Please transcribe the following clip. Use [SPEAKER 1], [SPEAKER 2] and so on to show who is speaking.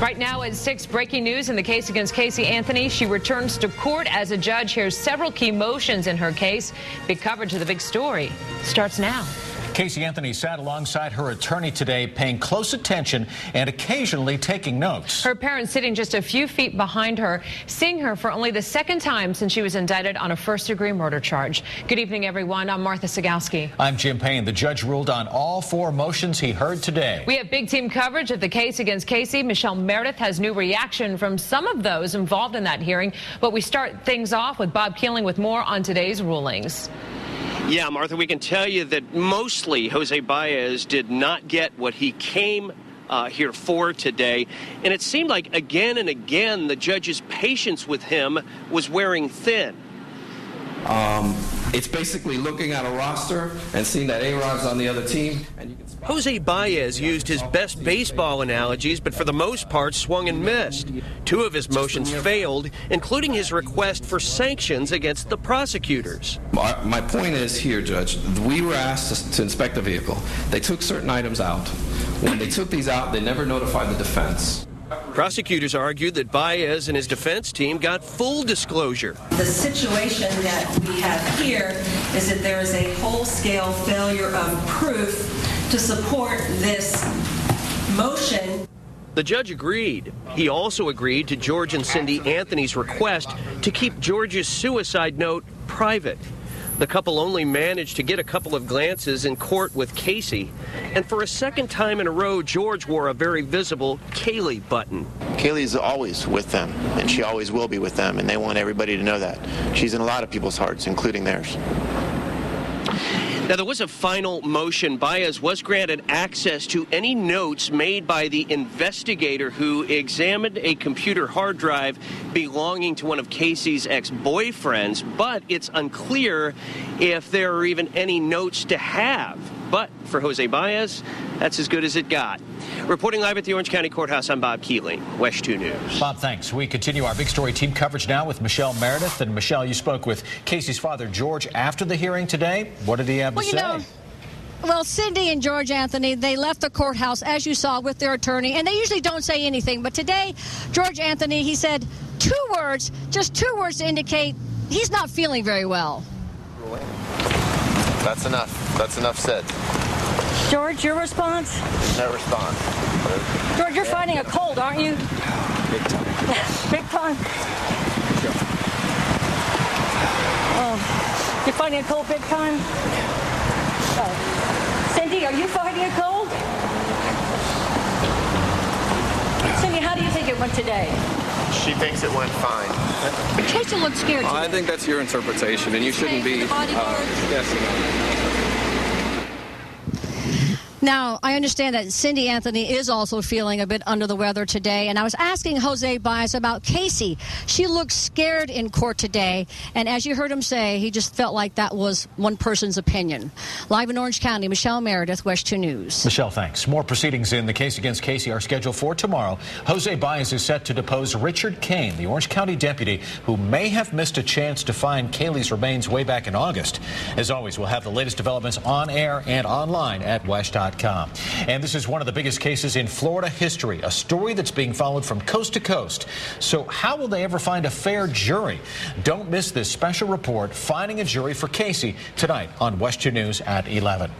[SPEAKER 1] Right now at 6, breaking news in the case against Casey Anthony. She returns to court as a judge hears several key motions in her case. Big coverage of the big story starts now.
[SPEAKER 2] Casey Anthony sat alongside her attorney today, paying close attention and occasionally taking notes.
[SPEAKER 1] Her parents sitting just a few feet behind her, seeing her for only the second time since she was indicted on a first-degree murder charge. Good evening, everyone. I'm Martha Sagowski.
[SPEAKER 2] I'm Jim Payne. The judge ruled on all 4 motions he heard today.
[SPEAKER 1] We have big team coverage of the case against Casey. Michelle Meredith has new reaction from some of those involved in that hearing. But we start things off with Bob Keeling with more on today's rulings.
[SPEAKER 3] Yeah, Martha, we can tell you that mostly Jose Baez did not get what he came here for today. And it seemed like again and again the judge's patience with him was wearing thin.
[SPEAKER 4] It's basically looking at a roster and seeing that A-Rod's on the other team. And you can
[SPEAKER 3] Jose Baez used his best baseball analogies, but for the most part swung and missed. 2 of his motions failed, including his request for sanctions against the prosecutors.
[SPEAKER 4] My point is here, Judge, we were asked to inspect the vehicle. They took certain items out. When they took these out, they never notified the defense.
[SPEAKER 3] Prosecutors argued that Baez and his defense team got full disclosure.
[SPEAKER 5] The situation that we have here is that there is a whole-scale failure of proof to support this motion.
[SPEAKER 3] The judge agreed. He also agreed to George and Cindy Anthony's request to keep George's suicide note private. The couple only managed to get a couple of glances in court with Casey. And for a second time in a row, George wore a very visible Kaylee button.
[SPEAKER 6] Kaylee's always with them, and she always will be with them, and they want everybody to know that. She's in a lot of people's hearts, including theirs.
[SPEAKER 3] Now, there was a final motion. Baez was granted access to any notes made by the investigator who examined a computer hard drive belonging to one of Casey's ex-boyfriends, but it's unclear if there are even any notes to have. But for Jose Baez, that's as good as it got. Reporting live at the Orange County Courthouse, I'm Bob Keeling, WESH 2 News.
[SPEAKER 2] Bob, thanks. We continue our big story team coverage now with Michelle Meredith. And Michelle, you spoke with Casey's father, George, after the hearing today. What did he have to say?
[SPEAKER 7] Well, Cindy and George Anthony, they left the courthouse, as you saw, with their attorney, and they usually don't say anything. But today, George Anthony, he said 2 words, just 2 words to indicate he's not feeling very well.
[SPEAKER 8] That's enough. That's enough said.
[SPEAKER 7] George, your response?
[SPEAKER 8] No response.
[SPEAKER 7] George, you're fighting a cold, aren't you?
[SPEAKER 8] Big time.
[SPEAKER 7] Big time? Oh, you're fighting a cold big time? Cindy, are you fighting a cold? Cindy, how do you think it went today?
[SPEAKER 8] She thinks it went fine.
[SPEAKER 7] Casey looked scared today.
[SPEAKER 4] I think that's your interpretation, and you shouldn't be.
[SPEAKER 7] Now, I understand that Cindy Anthony is also feeling a bit under the weather today, and I was asking Jose Baez about Casey. She looked scared in court today, and as you heard him say, he just felt like that was one person's opinion. Live in Orange County, Michelle Meredith, WESH 2 News.
[SPEAKER 2] Michelle, thanks. More proceedings in the case against Casey are scheduled for tomorrow. Jose Baez is set to depose Richard Kane, the Orange County deputy who may have missed a chance to find Kaylee's remains way back in August. As always, we'll have the latest developments on air and online at WESH.com. And this is one of the biggest cases in Florida history, a story that's being followed from coast to coast. So how will they ever find a fair jury? Don't miss this special report, Finding a Jury for Casey, tonight on WESH 2 News at 11.